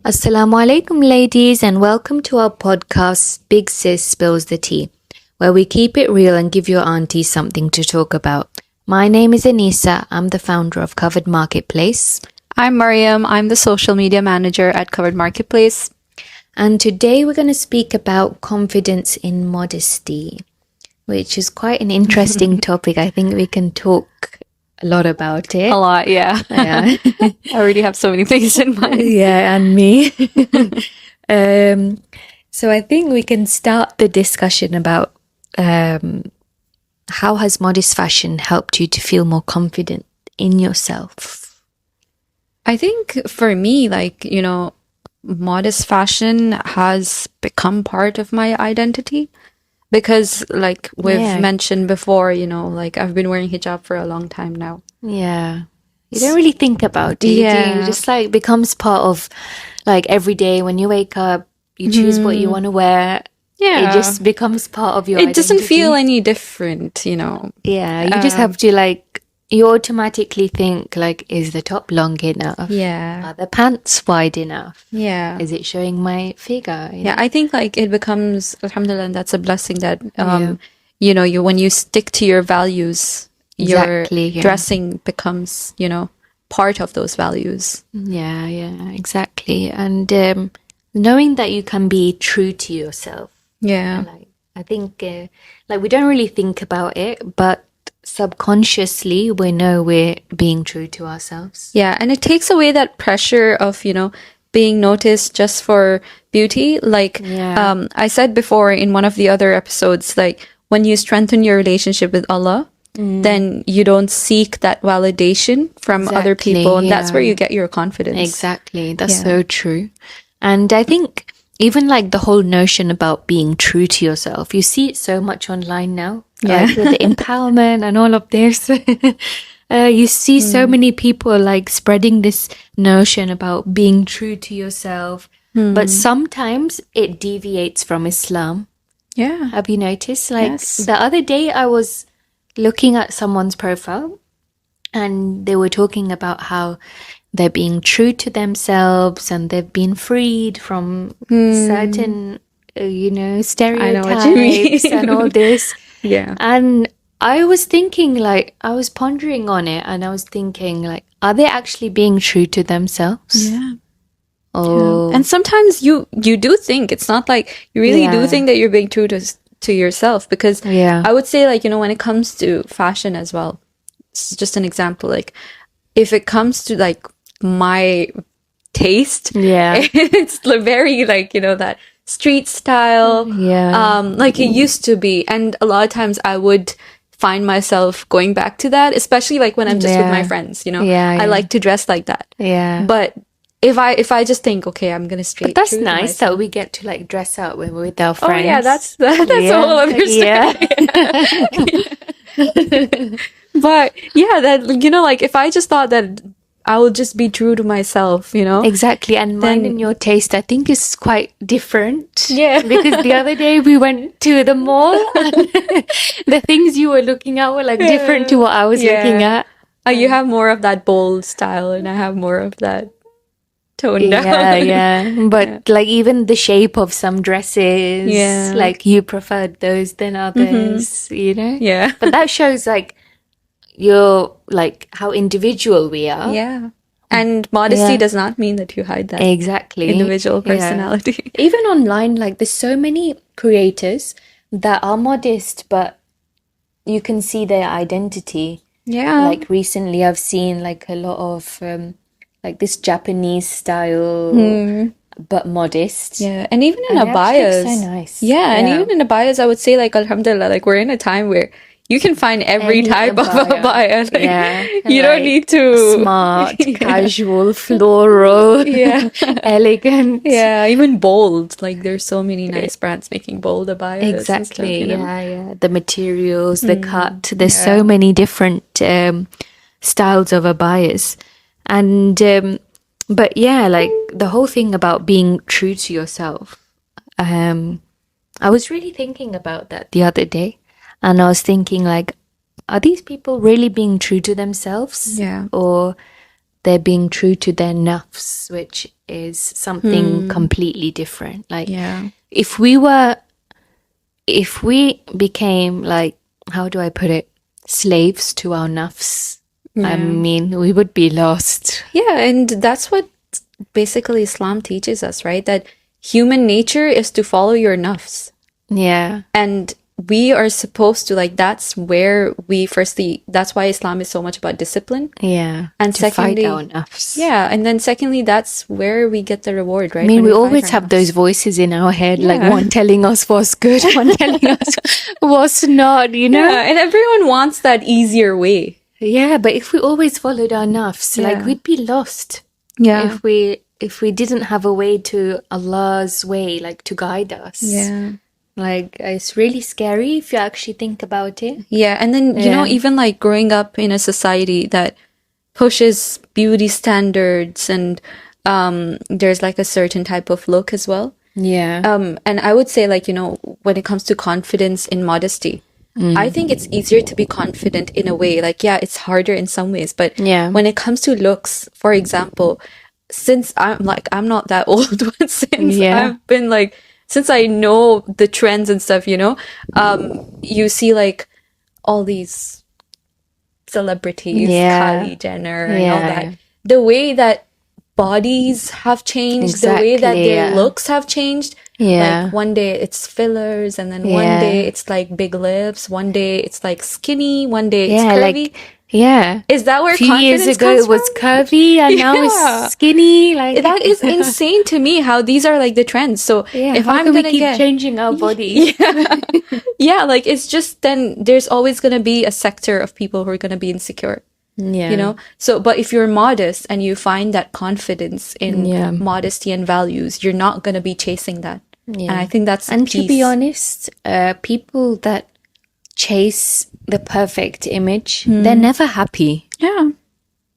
Assalamu alaikum, ladies, and welcome to our podcast, Big Sis Spills the Tea, where we keep it real and give your auntie something to talk about. My name is Anisa. I'm the founder of Covered Marketplace. I'm Mariam. I'm the social media manager at Covered Marketplace. And today we're going to speak about confidence in modesty, which is quite an interesting topic. I think we can talk a lot about it. A lot, yeah. Yeah. I already have so many things in mind. Yeah, and me. So I think we can start the discussion about how has modest fashion helped you to feel more confident in yourself? I think for me, modest fashion has become part of my identity because, like we've mentioned before, I've been wearing hijab for a long time now. Yeah. You don't really think about it. Yeah. You just becomes part of every day when you wake up, you choose what you want to wear. Yeah. It just becomes part of your identity. It doesn't feel any different, Yeah. You just have to you automatically think is the top long enough? Yeah. Are the pants wide enough? Yeah. Is it showing my figure? Yeah, I think it becomes, alhamdulillah, and that's a blessing that, when you stick to your values, your dressing becomes, part of those values. Yeah, exactly. And knowing that you can be true to yourself. Yeah. I think, we don't really think about it, but subconsciously we know we're being true to ourselves. Yeah, and it takes away that pressure of, being noticed just for beauty. I said before in one of the other episodes, when you strengthen your relationship with Allah, then you don't seek that validation from other people, and that's where you get your confidence. Exactly, that's so true. And I think even the whole notion about being true to yourself, you see it so much online now. Yeah, with the empowerment and all of this. You see so many people spreading this notion about being true to yourself, but sometimes it deviates from Islam. Yeah. Have you noticed? The other day I was looking at someone's profile and they were talking about how they're being true to themselves and they've been freed from certain, stereotypes and all this. Yeah. And I was thinking, I was pondering on it and I was thinking, are they actually being true to themselves? Yeah. Oh. Yeah. And sometimes you do think, it's not you really do think that you're being true to yourself, because I would say, when it comes to fashion as well, it's just an example, if it comes to my taste, it's very that street style, it used to be, and a lot of times I would find myself going back to that, especially when I'm just with my friends, I like to dress like that. But if I just think, okay, I'm gonna straight. But that's nice that we get to dress up when we're with our friends. Oh yeah, that's a whole other story. But that if I just thought that I will just be true to myself, Exactly. And mine and your taste, I think, is quite different. Yeah. Because the other day we went to the mall and the things you were looking at were different to what I was looking at. You have more of that bold style and I have more of that toned down. Yeah. But even the shape of some dresses, you preferred those than others, Yeah. But that shows you're how individual we are. Yeah. And modesty does not mean that you hide that individual personality. Even online, there's so many creators that are modest, but you can see their identity. Yeah. Recently I've seen a lot of this Japanese style but modest. Yeah. And even in abayas. So nice. Yeah. And even in abayas, I would say alhamdulillah, we're in a time where you can find every type of abaya. You don't need to smart, casual, floral, elegant. Yeah, even bold. There's so many nice brands making bold abayas. Exactly. Yeah. The materials, the cut. There's so many different styles of abayas. And but the whole thing about being true to yourself. I was really thinking about that the other day. And I was thinking, are these people really being true to themselves? Yeah. Or they're being true to their nafs, which is something completely different. Like, if we became, like, how do I put it, slaves to our nafs, I mean, we would be lost. Yeah, and that's what basically Islam teaches us, right? That human nature is to follow your nafs. Yeah. And we are supposed to, like, that's where we firstly, that's why Islam is so much about discipline. Yeah. And to secondly, fight our nafs. Yeah. And then secondly, that's where we get the reward, right? I mean, we always have those voices in our head, like one telling us what's good, one telling us what's not, you know? Yeah, and everyone wants that easier way. Yeah, but if we always followed our nafs, like, we'd be lost. Yeah. If we didn't have a way to Allah's way, like, to guide us. Yeah. Like, it's really scary if you actually think about it. Yeah, and then, you know, even, like, growing up in a society that pushes beauty standards and there's, like, a certain type of look as well. Yeah. And I would say, like, you know, when it comes to confidence in modesty, I think it's easier to be confident in a way. Like, yeah, it's harder in some ways, but when it comes to looks, for example, since I'm not that old, but since I've been, like, since I know the trends and stuff, you know, you see, like, all these celebrities, Kylie Jenner and all that. The way that bodies have changed, the way that their looks have changed. Yeah. Like, one day it's fillers, and then one day it's, like, big lips, one day it's, like, skinny, one day it's curvy. Like, is that where a few confidence years ago comes it was from? curvy, and now it's skinny. Like, that is insane to me how these are, like, the trends. So if how I'm can we gonna keep changing our bodies? Yeah, like, it's just, then there's always gonna be a sector of people who are gonna be insecure. You know, so, but if you're modest and you find that confidence in modesty and values, you're not gonna be chasing that. And I think that's and peace. To be honest, people that chase the perfect image, they're never happy. Yeah,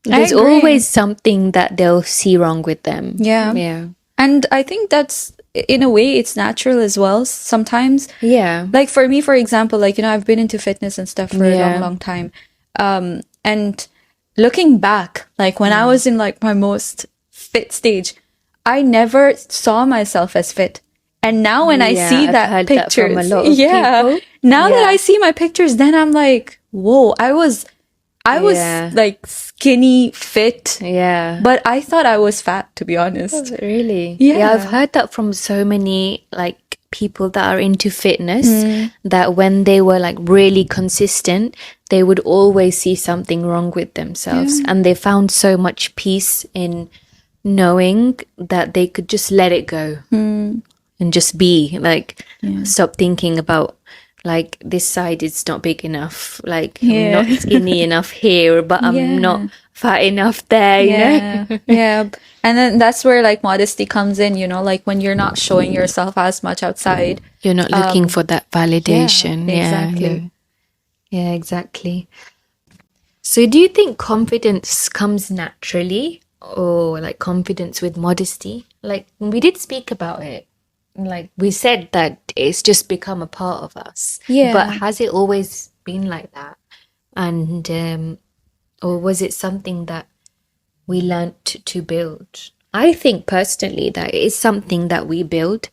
there's always something that they'll see wrong with them. Yeah. And I think that's, in a way, it's natural as well sometimes. Yeah, like, for me, for example, like, you know, I've been into fitness and stuff for a long time, and looking back, like, when I was in, like, my most fit stage, I never saw myself as fit. And now when I see that pictures, that from a lot of people. Now that I see my pictures, then I'm like, whoa, I was like, skinny, fit. Yeah. But I thought I was fat, to be honest. Oh, really? Yeah. I've heard that from so many, like, people that are into fitness, that when they were, like, really consistent, they would always see something wrong with themselves. And they found so much peace in knowing that they could just let it go. And just be, like, stop thinking about, like, this side is not big enough, like, I'm not skinny enough here, but I'm not fat enough there, you know? Yeah. And then that's where, like, modesty comes in, you know, like, when you're not showing yourself as much outside. You're not looking for that validation. Exactly. Yeah, exactly. So do you think confidence comes naturally, or, like, confidence with modesty? Like, we did speak about it. Like, we said that it's just become a part of us. Yeah. But has it always been like that? And, or was it something that we learnt to build? I think personally that it is something that we build.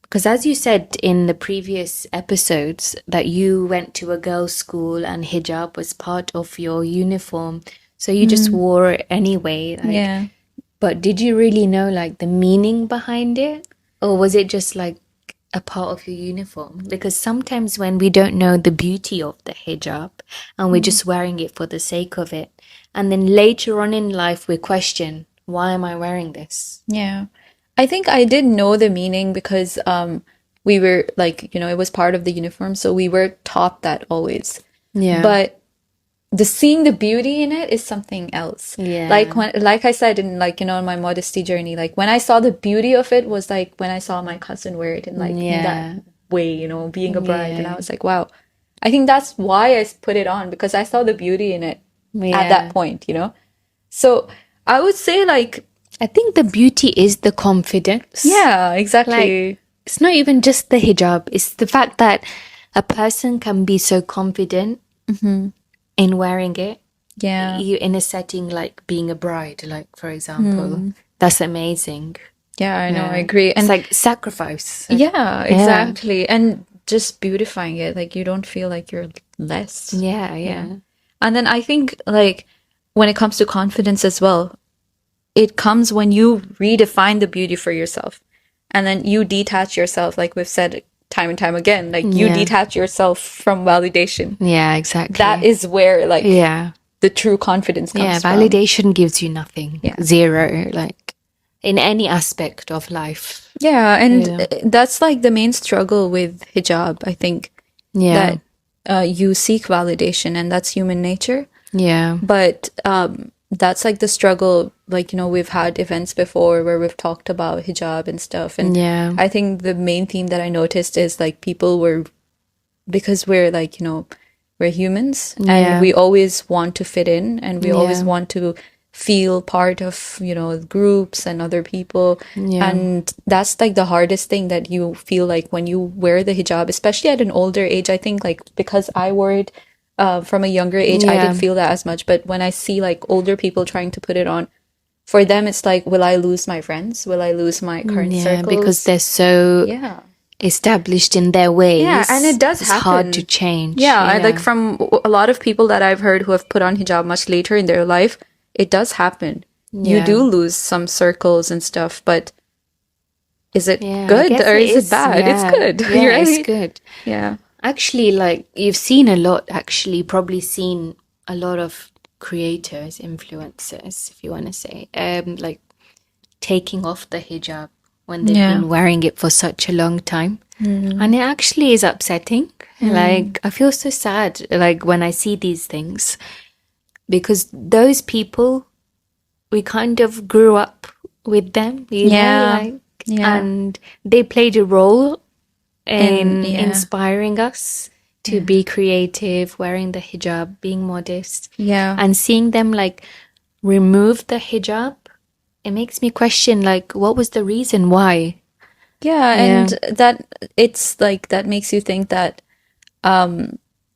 Because as you said in the previous episodes, that you went to a girls' school and hijab was part of your uniform. So you just wore it anyway. Like, but did you really know, like, the meaning behind it? Or was it just, like, a part of your uniform? Because sometimes when we don't know the beauty of the hijab and we're just wearing it for the sake of it, and then later on in life we question, why am I wearing this? Yeah. I think I did know the meaning because we were, like, you know, it was part of the uniform. So we were taught that always. Yeah. But seeing the beauty in it is something else. Yeah. Like I said, in, like, you know, in my modesty journey, like, when I saw the beauty of it was, like, when I saw my cousin wear it in, like, in that way, you know, being a bride. And I was like, wow, I think that's why I put it on, because I saw the beauty in it at that point, you know? So I would say, like, I think the beauty is the confidence. Yeah, exactly. Like, it's not even just the hijab. It's the fact that a person can be so confident in wearing it. Yeah. You in a setting like being a bride, like for example, that's amazing. Yeah, I know, I agree. And it's like sacrifice. Yeah, exactly. And just beautifying it, like you don't feel like you're less. Yeah. And then I think like when it comes to confidence as well, it comes when you redefine the beauty for yourself. And then you detach yourself, like we've said time and time again, like you detach yourself from validation. Yeah, exactly. That is where like the true confidence comes from. Validation gives you nothing. Zero, like in any aspect of life. Yeah, and that's like the main struggle with hijab, I think. That you seek validation, and that's human nature. Yeah. But that's like the struggle, like, you know, we've had events before where we've talked about hijab and stuff. And I think the main theme that I noticed is like people were, because we're like, you know, we're humans and we always want to fit in and we always want to feel part of, you know, groups and other people. And that's like the hardest thing that you feel like when you wear the hijab, especially at an older age. I think like because I wore it from a younger age, I didn't feel that as much. But when I see like older people trying to put it on, for them it's like, will I lose my friends? Will I lose my current circles? Because they're so established in their ways. Yeah, and it does happen. It's hard to change. Yeah, like from a lot of people that I've heard who have put on hijab much later in their life, it does happen. You do lose some circles and stuff, but is it good or is it bad? It's good. Yeah, right? It's good. Yeah. Actually, like you've seen a lot, actually, probably seen a lot of creators, influencers, if you want to say, like taking off the hijab when they've been wearing it for such a long time. And it actually is upsetting. Like, I feel so sad, like, when I see these things. Because those people, we kind of grew up with them, you know, like, and they played a role in inspiring us to be creative, wearing the hijab, being modest. And seeing them, like, remove the hijab, it makes me question, like, what was the reason why? And that it's like that makes you think that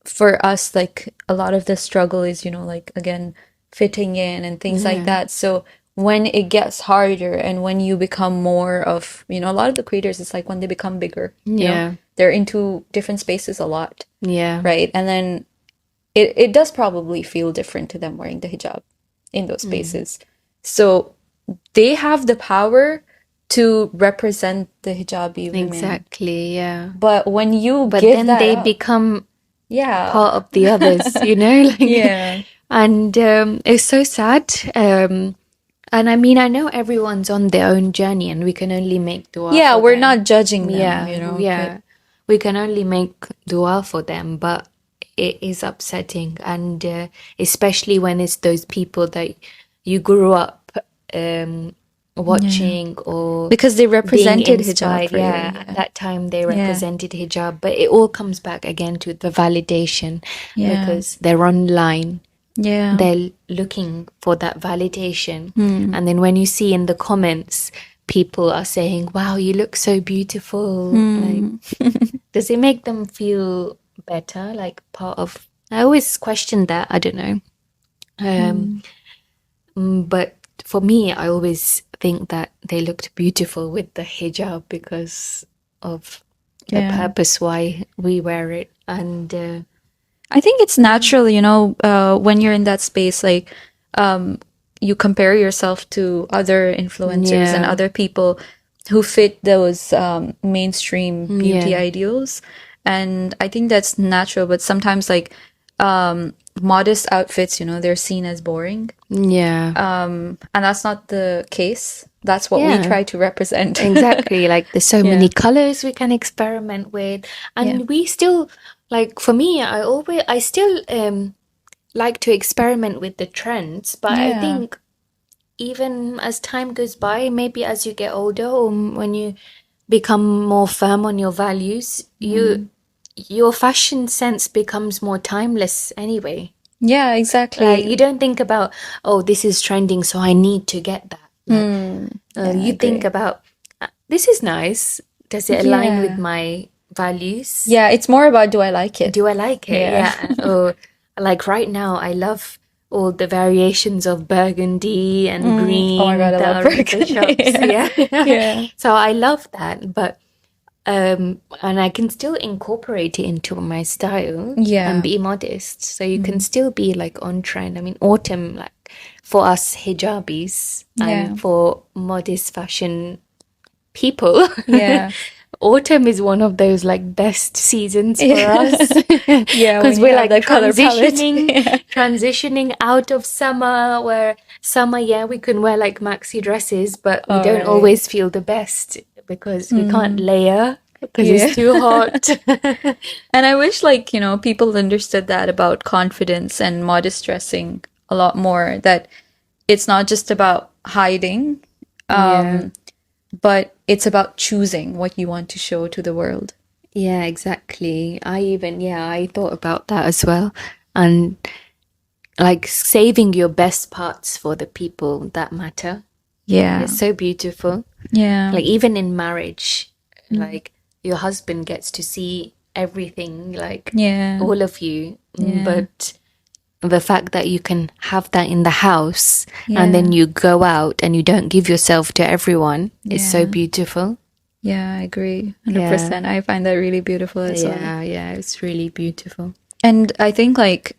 for us, like a lot of the struggle is, you know, like again fitting in and things like that. So when it gets harder and when you become more of, you know, a lot of the creators, it's like when they become bigger, you know, they're into different spaces a lot, right? And then it does probably feel different to them wearing the hijab in those spaces. So they have the power to represent the hijabi women. Exactly, But when you but give then that they up, become part of the others, you know? Like, and it's so sad. And I mean, I know everyone's on their own journey and we can only make dua for we're them. not judging them, you know? But we can only make dua for them, but it is upsetting. And especially when it's those people that you grew up watching or because they represented hijab for you. At that time they represented hijab, but it all comes back again to the validation because they're online, they're looking for that validation. And then when you see in the comments people are saying, wow, you look so beautiful, like, does it make them feel better, like part of, I always question that, I don't know. But for me, I always think that they looked beautiful with the hijab because of the purpose why we wear it. And I think it's natural, you know, when you're in that space, like you compare yourself to other influencers and other people who fit those mainstream beauty ideals. And I think that's natural, but sometimes like modest outfits, you know, they're seen as boring. And that's not the case. That's what we try to represent. Exactly. Like there's so many colors we can experiment with. And we still, like for me, I still like to experiment with the trends. But I think even as time goes by, maybe as you get older or when you become more firm on your values, your fashion sense becomes more timeless anyway. Yeah, exactly. Like you don't think about, oh, this is trending, so I need to get that. Like, you think about, this is nice. Does it align with my values? Yeah, it's more about, do I like it? Do I like it? Yeah. Or like right now, I love all the variations of burgundy and green Oh my God, I that love are in the burgundy. shops. Yeah. Yeah. So I love that, but and I can still incorporate it into my style and be modest. So you can still be like on trend. I mean, autumn, like for us hijabis and for modest fashion people, Yeah. autumn is one of those like best seasons for us. Yeah, Because when you we're have like that color palette. transitioning out of summer, where summer, yeah, we can wear like maxi dresses, but we don't Right. always feel the best because we can't layer because it's too hot. And I wish, like, you know, people understood that about confidence and modest dressing a lot more, that it's not just about hiding, Yeah. but it's about choosing what you want to show to the world. Yeah, exactly. I thought about that as well. And like saving your best parts for the people that matter. Yeah. It's so beautiful. Yeah. Like even in marriage, like your husband gets to see everything, like all of you. But the fact that you can have that in the house and then you go out and you don't give yourself to everyone is so beautiful. Yeah, I agree. 100%. I find that really beautiful as well. Yeah, it's really beautiful. And I think like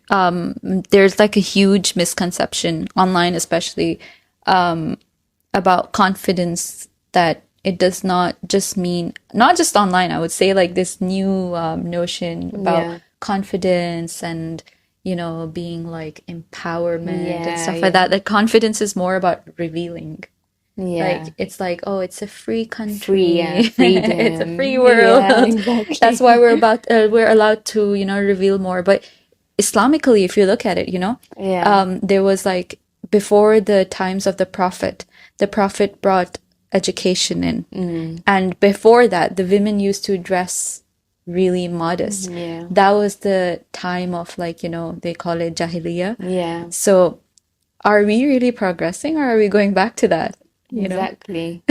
there's like a huge misconception online, especially about confidence, that it does not just mean, not just online, I would say, like this new notion about confidence and, you know, being like empowerment and stuff like that. That confidence is more about revealing. Yeah. Like it's like, oh, it's a free country, freedom. It's a free world. Yeah, exactly. That's why we're allowed to, you know, reveal more. But Islamically, if you look at it, you know, there was like, before the times of the Prophet brought education in, and before that, the women used to dress really modest. That was the time of, like, you know, they call it Jahiliyyah. Yeah. So are we really progressing, or are we going back to that? You exactly.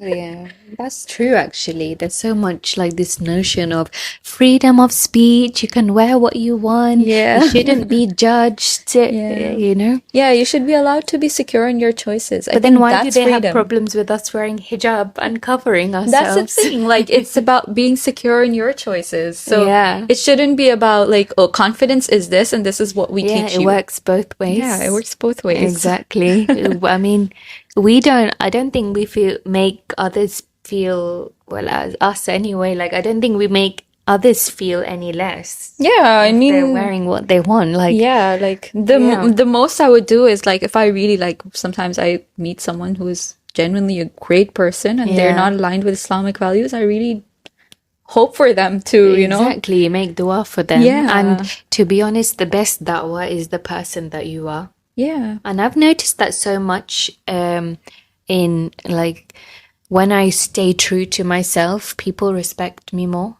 Yeah, that's true. Actually, there's so much like this notion of freedom of speech. You can wear what you want. Yeah, you shouldn't be judged. You know. Yeah, you should be allowed to be secure in your choices. But then why do they have problems with us wearing hijab and covering ourselves? That's the thing. Like, it's about being secure in your choices. So it shouldn't be about like, oh, confidence is this and this is what we teach you. It works both ways. Yeah, it works both ways. Exactly. I mean, I don't think we make others feel, well, as us anyway, like, I don't think we make others feel any less. Yeah, I mean, they're wearing what they want. Like, yeah, like the most I would do is, like, if I really, like, sometimes I meet someone who's genuinely a great person and they're not aligned with Islamic values, I really hope for them to, you know. Exactly, make dua for them. Yeah. And to be honest, the best da'wah is the person that you are. Yeah. And I've noticed that so much in, like, when I stay true to myself, people respect me more.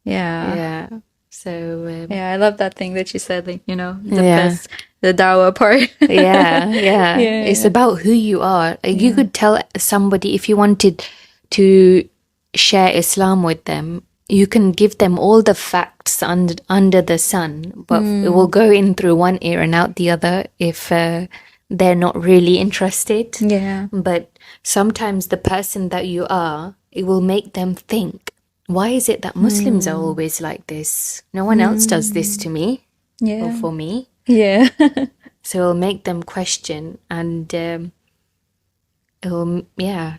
Yeah. So yeah, I love that thing that you said, like, you know, the dawah part. yeah. It's about who you are. Like, you could tell somebody, if you wanted to share Islam with them, you can give them all the facts under the sun, but it will go in through one ear and out the other if they're not really interested. Yeah. But sometimes the person that you are, it will make them think, why is it that Muslims are always like this? No one else does this to me or for me. Yeah. So it'll make them question, and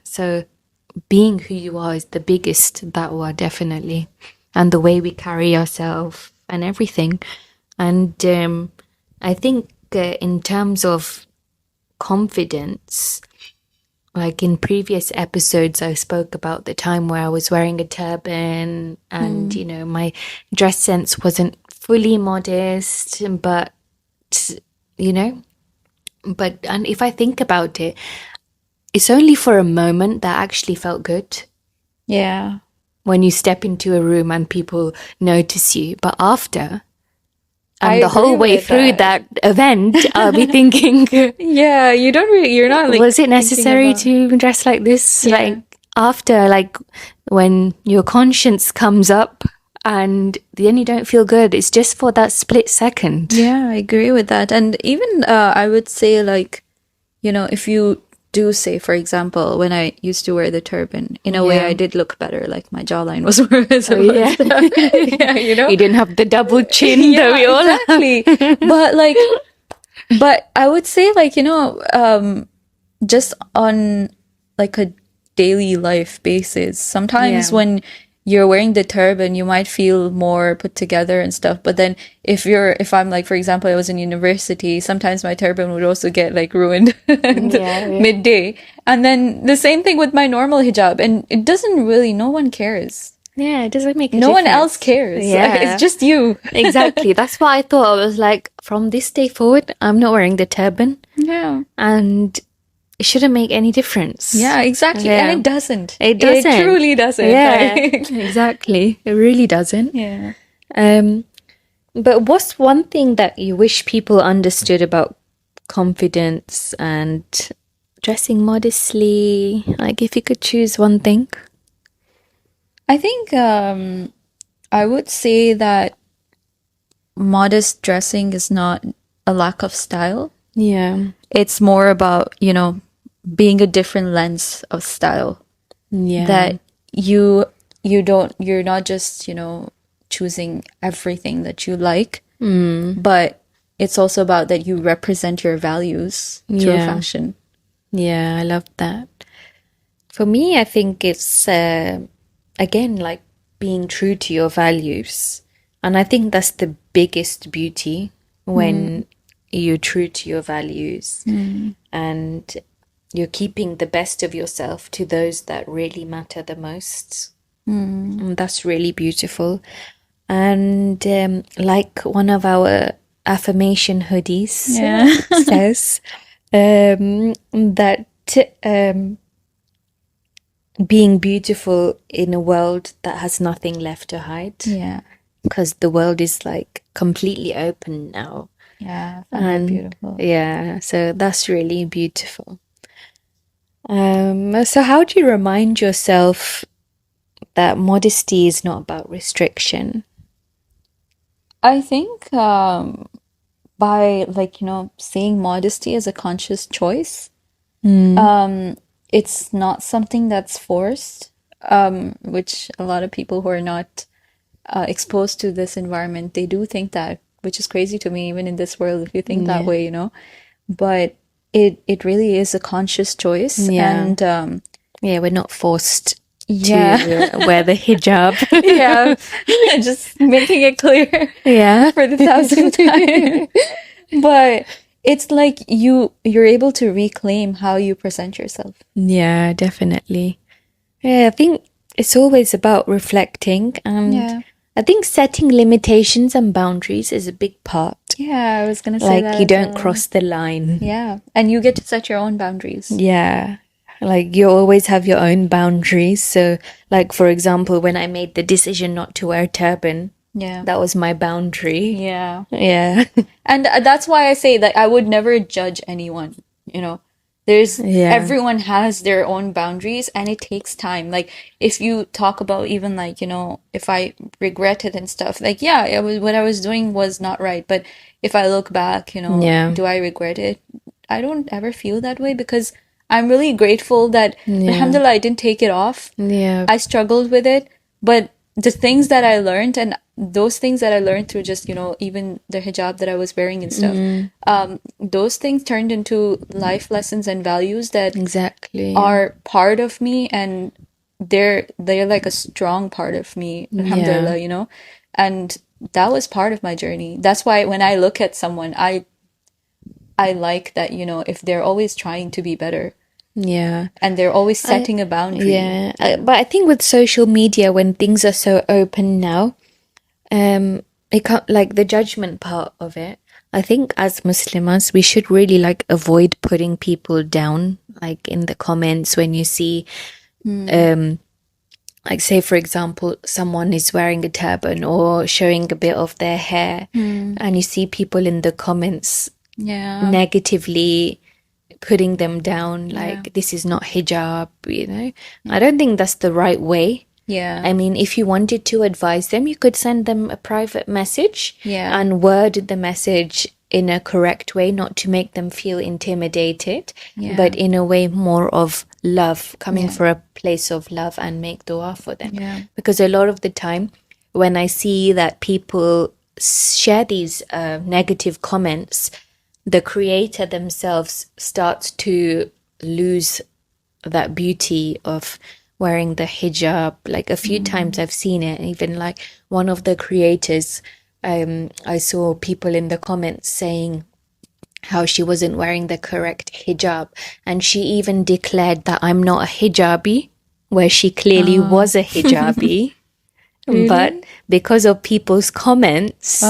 so being who you are is the biggest da'wah, definitely, and the way we carry ourselves and everything. And I think in terms of confidence, like in previous episodes, I spoke about the time where I was wearing a turban and, you know, my dress sense wasn't fully modest, but, you know, and if I think about it, it's only for a moment that actually felt good. Yeah. When you step into a room and people notice you. But after, and the whole way through that event, I'll be thinking, yeah, you're not like, was it necessary to dress like this? Yeah. Like, after, like, when your conscience comes up and then you don't feel good. It's just for that split second. Yeah, I agree with that. And even I would say, like, you know, if you do say, for example, when I used to wear the turban, in a way I did look better. Like my jawline was more visible. Yeah, you know? You didn't have the double chin that we all exactly. But I would say, like, you know, just on like a daily life basis, sometimes when you're wearing the turban, you might feel more put together and stuff. But then if I'm like, for example, I was in university, sometimes my turban would also get like ruined midday. And then the same thing with my normal hijab. And it doesn't really, no one cares. Yeah, it doesn't make a no difference. one else cares. Yeah. Like, it's just you. Exactly. That's what I thought. I was like, from this day forward, I'm not wearing the turban. Yeah. And it shouldn't make any difference. Yeah, exactly. Yeah. And it doesn't. It doesn't. It truly doesn't. Yeah, Like, exactly. It really doesn't. yeah. But what's one thing that you wish people understood about confidence and dressing modestly? Like, if you could choose one thing. I think I would say that modest dressing is not a lack of style. Yeah. It's more about, you know, being a different lens of style. Yeah. That you're not just, you know, choosing everything that you like, but it's also about that you represent your values through fashion. Yeah, I love that. For me, I think it's, again, like being true to your values. And I think that's the biggest beauty when you're true to your values and you're keeping the best of yourself to those that really matter the most. And that's really beautiful. And like one of our affirmation hoodies says, that being beautiful in a world that has nothing left to hide. Yeah. Because the world is like completely open now. Yeah, and beautiful. Yeah, so that's really beautiful. So how do you remind yourself that modesty is not about restriction? I think by, like, you know, saying modesty is a conscious choice. It's not something that's forced, which a lot of people who are not exposed to this environment, they do think that, which is crazy to me, even in this world, if you think that way, you know. But it really is a conscious choice. And we're not forced to wear the hijab. Just making it clear for the 1,000th time. But it's like you're able to reclaim how you present yourself. Yeah, definitely. Yeah, I think it's always about reflecting, and I think setting limitations and boundaries is a big part. Yeah, I was gonna say like that. You don't cross the line. Yeah, and you get to set your own boundaries. Yeah, like you always have your own boundaries. So, like for example, when I made the decision not to wear a turban, that was my boundary. Yeah. And that's why I say that I would never judge anyone, you know. Everyone has their own boundaries, and it takes time. Like, if you talk about even, like, you know, if I regret it and stuff, like, what I was doing was not right. But if I look back, you know, do I regret it? I don't ever feel that way, because I'm really grateful that, alhamdulillah, I didn't take it off. I struggled with it, but the things that I learned, and those things that I learned through just, you know, even the hijab that I was wearing and stuff, those things turned into life lessons and values that are part of me, and they're like a strong part of me, alhamdulillah, you know. And that was part of my journey. That's why when I look at someone, I like that, you know, if they're always trying to be better. Yeah. And they're always setting a boundary. Yeah. But I think with social media, when things are so open now, it can't, like the judgment part of it, I think as Muslims, we should really like avoid putting people down, like in the comments when you see, like say, for example, someone is wearing a turban or showing a bit of their hair, and you see people in the comments negatively putting them down, like this is not hijab, you know. I don't think that's the right way. Yeah. I mean, if you wanted to advise them, you could send them a private message Yeah. and word the message in a correct way, not to make them feel intimidated, but in a way more of love, coming from a place of love, and make dua for them. Yeah. Because a lot of the time, when I see that people share these negative comments, the creator themselves starts to lose that beauty of wearing the hijab. Like a few times I've seen it, even like one of the creators, I saw people in the comments saying how she wasn't wearing the correct hijab, and she even declared that I'm not a hijabi, where she clearly was a hijabi. Really? But because of people's comments,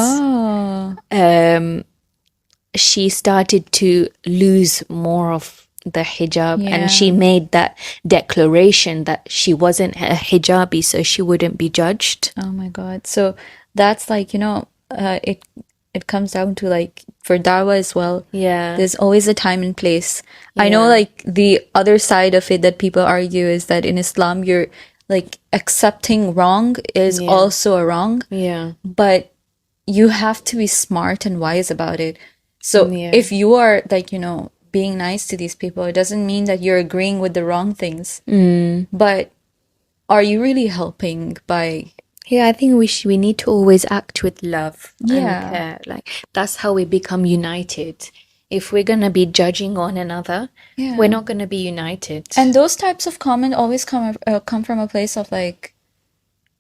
she started to lose more of the hijab, and she made that declaration that she wasn't a hijabi, so she wouldn't be judged. Oh my God. So that's like, it comes down to like for dawah as well. Yeah. There's always a time and place. I know like the other side of it that people argue is that in Islam, you're like accepting wrong is also a wrong. Yeah. But you have to be smart and wise about it. So if you are like, being nice to these people, it doesn't mean that you're agreeing with the wrong things. But are you really helping by... Yeah, I think we need to always act with love and Yeah. care. Like, that's how we become united. If we're going to be judging one another, we're not going to be united. And those types of comment always come from a place of like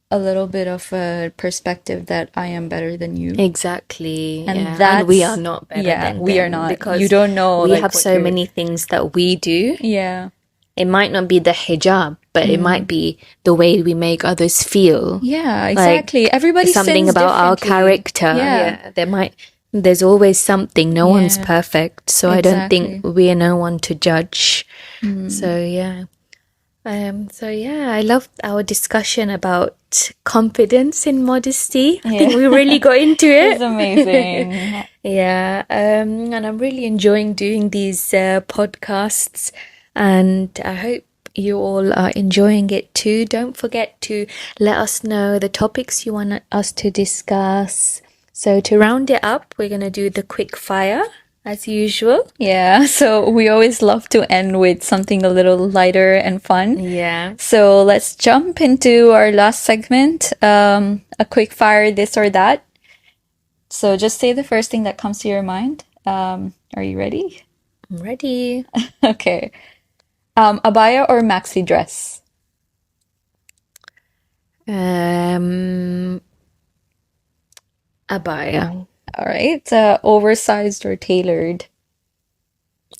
a little bit of a perspective that I am better than you. Exactly. And and we are not better than we them, are not. because You don't know. we like, have what so you're- many things that we do. Yeah. It might not be the hijab, but it might be the way we make others feel. Yeah, exactly. Like, Everybody something sins about our differently. character. Yeah. There's always something. No one's Yeah. perfect, so I don't think Exactly. we are no one to judge. So yeah. I loved our discussion about confidence in modesty. I think we really got into it. It's amazing. Yeah, and I'm really enjoying doing these podcasts, and I hope you all are enjoying it too. Don't forget to let us know the topics you want us to discuss. So to round it up, we're going to do the quick fire as usual. Yeah, so we always love to end with something a little lighter and fun. Yeah. So let's jump into our last segment, a quick fire this or that. So just say the first thing that comes to your mind. Are you ready? I'm ready. Okay. Abaya or maxi dress? Abaya. All right. Oversized or tailored?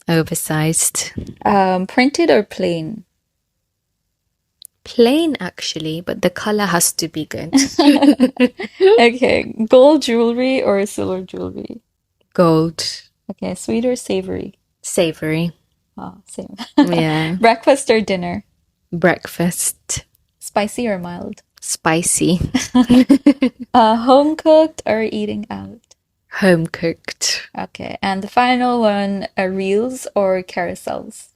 Oversized. Printed or plain? Plain, actually, but the color has to be good. Okay. Gold jewelry or silver jewelry? Gold. Okay. Sweet or savory? Savory. Oh, same. Yeah. Breakfast or dinner? Breakfast. Spicy or mild? Spicy. Home cooked or eating out? Home cooked. Okay. And the final one, reels or carousels?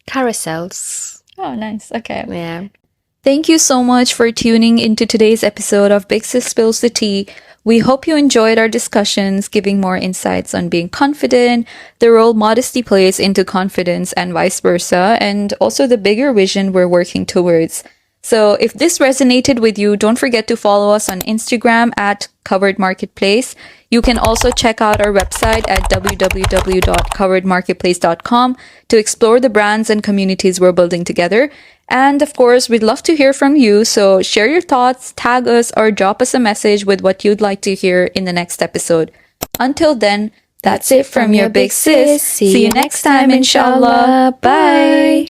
Carousels. Oh, nice. Okay. Yeah. Thank you so much for tuning into today's episode of Big Sis Spills the Tea. We hope you enjoyed our discussions, giving more insights on being confident, the role modesty plays into confidence, and vice versa, and also the bigger vision we're working towards. So if this resonated with you, don't forget to follow us on Instagram at Covered Marketplace. You can also check out our website at www.coveredmarketplace.com to explore the brands and communities we're building together. And of course, we'd love to hear from you. So share your thoughts, tag us, or drop us a message with what you'd like to hear in the next episode. Until then, that's it from your big sis. See you next time, inshallah. Bye.